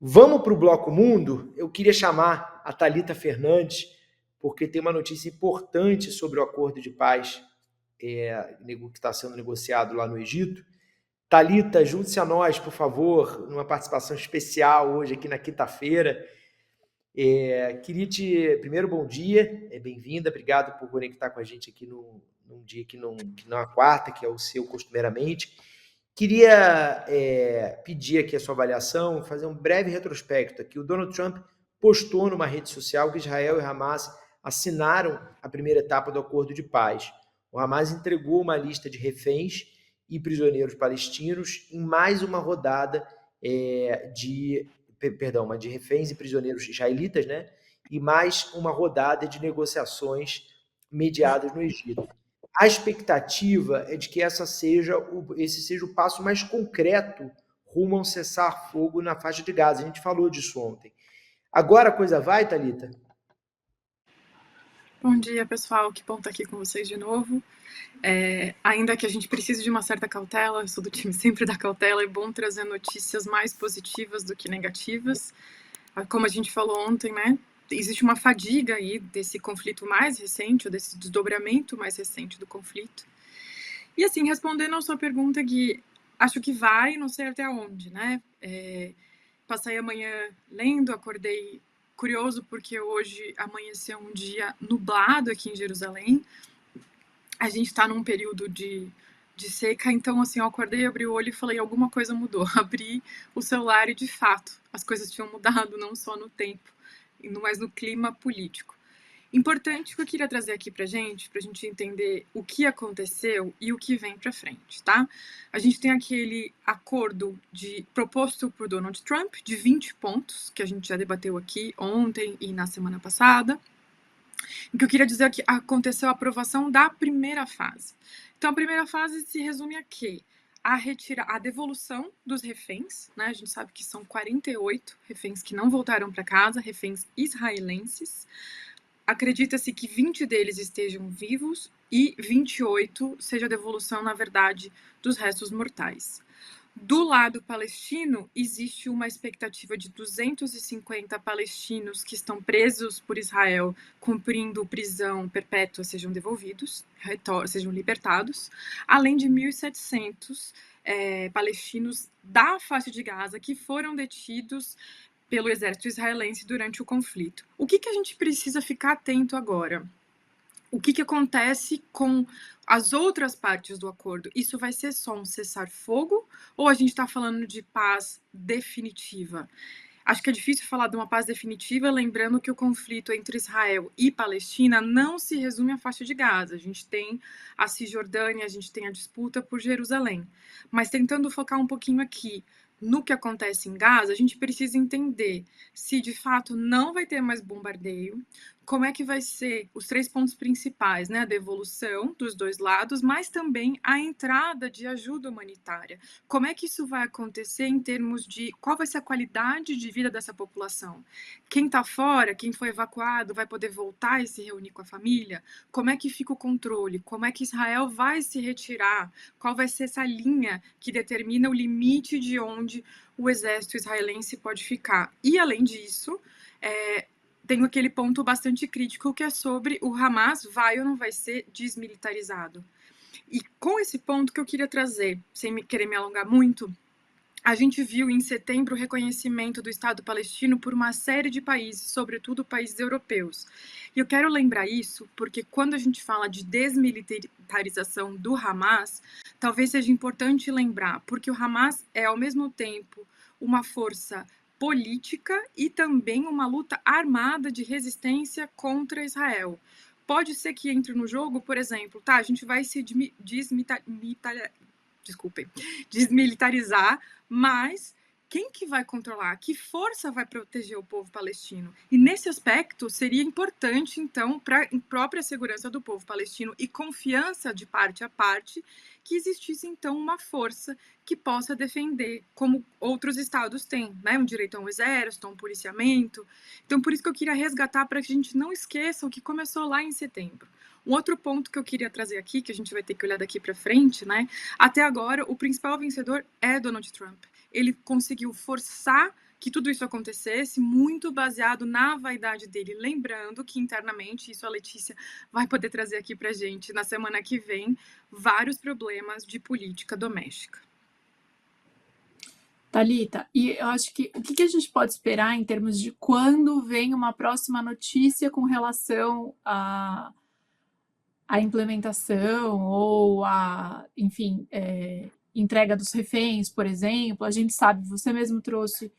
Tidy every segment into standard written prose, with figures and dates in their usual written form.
Vamos para o Bloco Mundo? Eu queria chamar a Thalita Fernandes, porque tem uma notícia importante sobre o acordo de paz que está sendo negociado lá no Egito. Thalita, junte-se a nós, por favor, numa participação especial hoje aqui na quinta-feira. Queria primeiro, bom dia, bem-vinda, obrigado por conectar com a gente aqui num dia que não é quarta, que é o seu costumeiramente. Queria pedir aqui a sua avaliação, fazer um breve retrospecto aqui. O Donald Trump postou numa rede social que Israel e Hamas assinaram a primeira etapa do acordo de paz. O Hamas entregou uma lista de reféns e prisioneiros palestinos em mais uma rodada de reféns e prisioneiros israelitas, né? E mais uma rodada de negociações mediadas no Egito. A expectativa é de que esse seja o passo mais concreto rumo a um cessar-fogo na faixa de Gaza. A gente falou disso ontem. Agora a coisa vai, Thalita? Bom dia, pessoal. Que bom estar aqui com vocês de novo. Ainda que a gente precise de uma certa cautela, eu sou do time sempre da cautela, é bom trazer notícias mais positivas do que negativas. Como a gente falou ontem, né? Existe uma fadiga aí desse conflito mais recente, ou desse desdobramento mais recente do conflito. E assim, respondendo a sua pergunta, Gui, acho que vai, não sei até onde, né? Passei a manhã lendo, acordei curioso porque hoje amanheceu um dia nublado aqui em Jerusalém. A gente está num período de seca, então assim, eu acordei, abri o olho e falei, alguma coisa mudou. Abri o celular e de fato, as coisas tinham mudado, não só no tempo, mas no clima político. Importante que eu queria trazer aqui pra gente entender o que aconteceu e o que vem pra frente, tá? A gente tem aquele acordo proposto por Donald Trump de 20 pontos, que a gente já debateu aqui ontem e na semana passada. O que eu queria dizer é que aconteceu a aprovação da primeira fase. Então, a primeira fase se resume a quê? A devolução dos reféns, né? A gente sabe que são 48 reféns que não voltaram para casa, reféns israelenses. Acredita-se que 20 deles estejam vivos e 28 seja a devolução, na verdade, dos restos mortais. Do lado palestino, existe uma expectativa de 250 palestinos que estão presos por Israel, cumprindo prisão perpétua, sejam devolvidos, sejam libertados, além de 1.700 palestinos da faixa de Gaza que foram detidos pelo exército israelense durante o conflito. O que a gente precisa ficar atento agora? O que acontece com as outras partes do acordo? Isso vai ser só um cessar-fogo ou a gente está falando de paz definitiva? Acho que é difícil falar de uma paz definitiva, lembrando que o conflito entre Israel e Palestina não se resume à faixa de Gaza. A gente tem a Cisjordânia, a gente tem a disputa por Jerusalém. Mas tentando focar um pouquinho aqui no que acontece em Gaza, a gente precisa entender se de fato não vai ter mais bombardeio, como é que vai ser os 3 pontos principais, né? A devolução dos dois lados, mas também a entrada de ajuda humanitária. Como é que isso vai acontecer em termos de qual vai ser a qualidade de vida dessa população? Quem está fora, quem foi evacuado, vai poder voltar e se reunir com a família? Como é que fica o controle? Como é que Israel vai se retirar? Qual vai ser essa linha que determina o limite de onde o exército israelense pode ficar? E, além disso, tem aquele ponto bastante crítico que é sobre o Hamas vai ou não vai ser desmilitarizado. E com esse ponto que eu queria trazer, sem querer me alongar muito, a gente viu em setembro o reconhecimento do Estado palestino por uma série de países, sobretudo países europeus. E eu quero lembrar isso porque quando a gente fala de desmilitarização do Hamas, talvez seja importante lembrar, porque o Hamas é ao mesmo tempo uma força política e também uma luta armada de resistência contra Israel. Pode ser que entre no jogo, por exemplo, a gente vai se desmilitarizar, mas quem que vai controlar? Que força vai proteger o povo palestino? E nesse aspecto seria importante, então, para a própria segurança do povo palestino e confiança de parte a parte, que existisse, então, uma força que possa defender, como outros estados têm, né? Um direito a um exército, a um policiamento. Então, por isso que eu queria resgatar para que a gente não esqueça o que começou lá em setembro. Um outro ponto que eu queria trazer aqui, que a gente vai ter que olhar daqui para frente, né? Até agora, o principal vencedor é Donald Trump. Ele conseguiu forçar que tudo isso acontecesse muito baseado na vaidade dele. Lembrando que internamente, isso a Letícia vai poder trazer aqui pra gente na semana que vem, vários problemas de política doméstica. Thalita, e eu acho que o que a gente pode esperar em termos de quando vem uma próxima notícia com relação à implementação ou a, enfim, entrega dos reféns, por exemplo? A gente sabe, você mesmo trouxe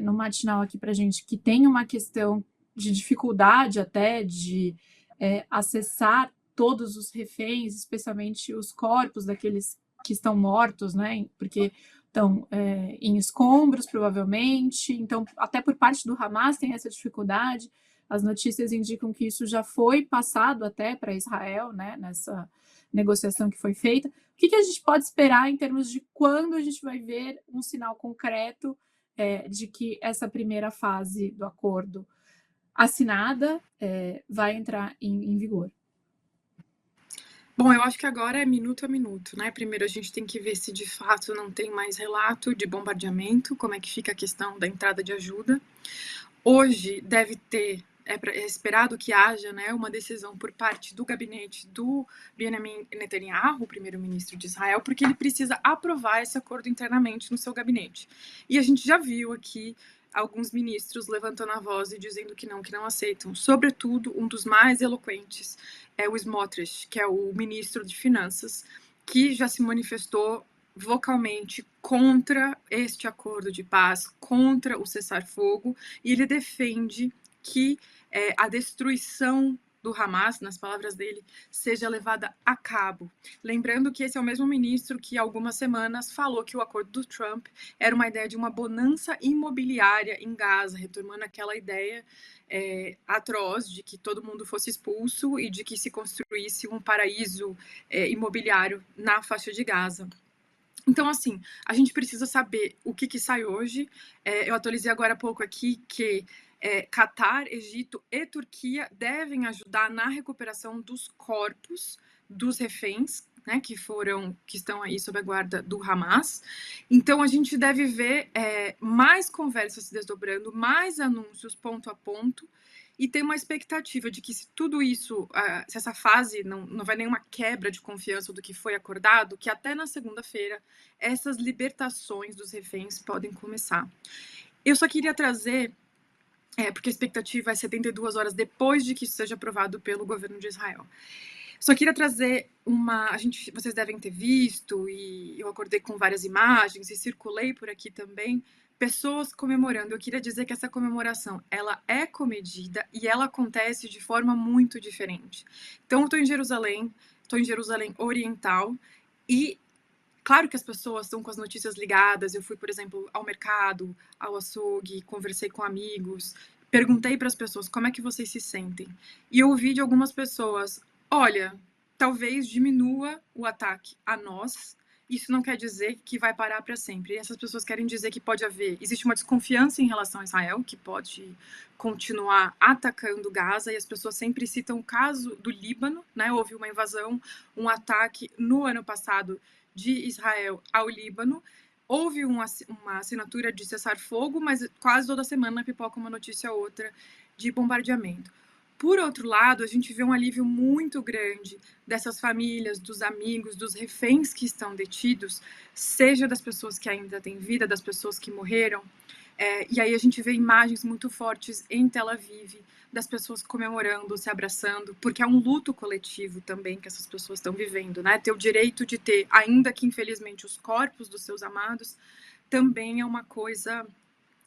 no matinal aqui para a gente que tem uma questão de dificuldade até de acessar todos os reféns, especialmente os corpos daqueles que estão mortos, né? Porque estão em escombros, provavelmente. Então, até por parte do Hamas tem essa dificuldade. As notícias indicam que isso já foi passado até para Israel, né, nessa negociação que foi feita. O que a gente pode esperar em termos de quando a gente vai ver um sinal concreto de que essa primeira fase do acordo assinada vai entrar em vigor? Bom, eu acho que agora é minuto a minuto, né? Primeiro a gente tem que ver se de fato não tem mais relato de bombardeamento, como é que fica a questão da entrada de ajuda. Hoje deve ter, é esperado que haja, né, uma decisão por parte do gabinete do Benjamin Netanyahu, o primeiro-ministro de Israel, porque ele precisa aprovar esse acordo internamente no seu gabinete. E a gente já viu aqui alguns ministros levantando a voz e dizendo que não aceitam. Sobretudo, um dos mais eloquentes é o Smotrich, que é o ministro de Finanças, que já se manifestou vocalmente contra este acordo de paz, contra o cessar-fogo, e ele defende que a destruição do Hamas, nas palavras dele, seja levada a cabo. Lembrando que esse é o mesmo ministro que há algumas semanas falou que o acordo do Trump era uma ideia de uma bonança imobiliária em Gaza, retomando aquela ideia atroz de que todo mundo fosse expulso e de que se construísse um paraíso imobiliário na faixa de Gaza. Então, assim, a gente precisa saber o que sai hoje. Eu atualizei agora há pouco aqui que Catar, Egito e Turquia devem ajudar na recuperação dos corpos dos reféns, né, que estão aí sob a guarda do Hamas. Então, a gente deve ver mais conversas se desdobrando, mais anúncios ponto a ponto, e tem uma expectativa de que se tudo isso, se essa fase não vai nenhuma quebra de confiança do que foi acordado, que até na segunda-feira essas libertações dos reféns podem começar. Eu só queria trazer, porque a expectativa é 72 horas depois de que isso seja aprovado pelo governo de Israel. Só queria trazer vocês devem ter visto, e eu acordei com várias imagens e circulei por aqui também, pessoas comemorando. Eu queria dizer que essa comemoração, ela é comedida e ela acontece de forma muito diferente. Então, eu estou em Jerusalém Oriental, e claro que as pessoas estão com as notícias ligadas. Eu fui, por exemplo, ao mercado, ao açougue, conversei com amigos, perguntei para as pessoas como é que vocês se sentem. E eu ouvi de algumas pessoas, olha, talvez diminua o ataque a nós, isso não quer dizer que vai parar para sempre. E essas pessoas querem dizer que existe uma desconfiança em relação a Israel, que pode continuar atacando Gaza, e as pessoas sempre citam o caso do Líbano, né? Houve uma invasão, um ataque no ano passado de Israel ao Líbano. Houve uma assinatura de cessar-fogo, mas quase toda semana pipoca uma notícia ou outra de bombardeamento. Por outro lado, a gente vê um alívio muito grande dessas famílias, dos amigos, dos reféns que estão detidos, seja das pessoas que ainda têm vida, das pessoas que morreram. E aí a gente vê imagens muito fortes em Tel Aviv, das pessoas comemorando, se abraçando, porque é um luto coletivo também que essas pessoas estão vivendo, né? Ter o direito de ter, ainda que infelizmente, os corpos dos seus amados, também é uma coisa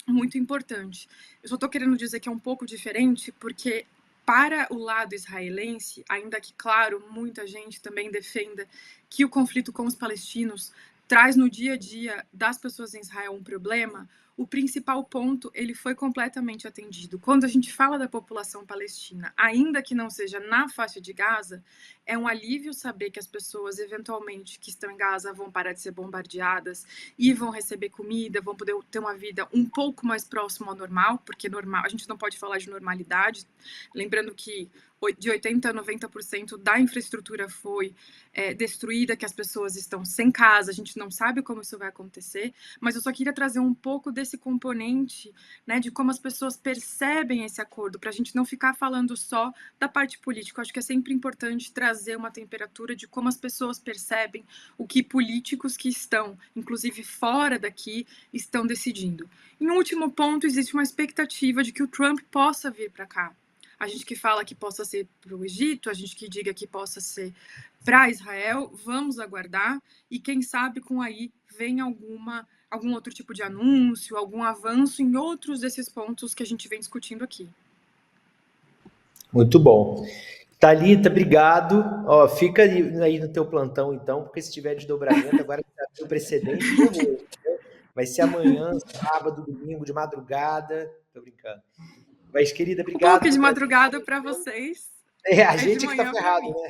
muito importante. Eu só estou querendo dizer que é um pouco diferente, porque para o lado israelense, ainda que, claro, muita gente também defenda que o conflito com os palestinos traz no dia a dia das pessoas em Israel um problema, o principal ponto, ele foi completamente atendido. Quando a gente fala da população palestina, ainda que não seja na faixa de Gaza, é um alívio saber que as pessoas, eventualmente, que estão em Gaza vão parar de ser bombardeadas e vão receber comida, vão poder ter uma vida um pouco mais próxima ao normal, porque normal, a gente não pode falar de normalidade, lembrando que de 80% a 90% da infraestrutura foi destruída, que as pessoas estão sem casa, a gente não sabe como isso vai acontecer, mas eu só queria trazer um pouco desse componente, né, de como as pessoas percebem esse acordo, para a gente não ficar falando só da parte política. Eu acho que é sempre importante trazer uma temperatura de como as pessoas percebem o que políticos que estão, inclusive fora daqui, estão decidindo. Em último ponto, existe uma expectativa de que o Trump possa vir para cá. A gente que fala que possa ser para o Egito, a gente que diga que possa ser para Israel, vamos aguardar, e quem sabe com aí vem algum outro tipo de anúncio, algum avanço em outros desses pontos que a gente vem discutindo aqui. Muito bom. Thalita, obrigado. Ó, fica aí no teu plantão, então, porque se tiver desdobramento, agora já tem o precedente, ferrou, né? Vai ser amanhã, sábado, domingo, de madrugada. Tô brincando. Mas, querida, Um obrigado. pouco de madrugada para vocês. A gente que tá ferrado, né?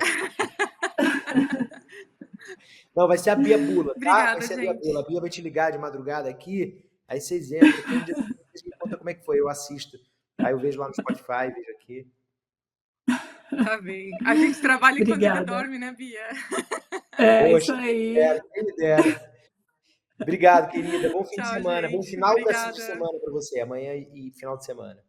Não, vai ser a Bia Bula, tá? Obrigada, vai ser gente. A Bia Bula. A Bia vai te ligar de madrugada aqui, aí vocês entram. Depois um dia vocês me contam como é que foi, eu assisto. Aí eu vejo lá no Spotify, vejo aqui. Tá bem. A gente trabalha enquanto ele dorme, né, Bia? Poxa, isso aí. Quem me dera. Obrigado, querida. Bom fim de semana. Gente. Bom final Obrigada. de semana para você. Amanhã e final de semana.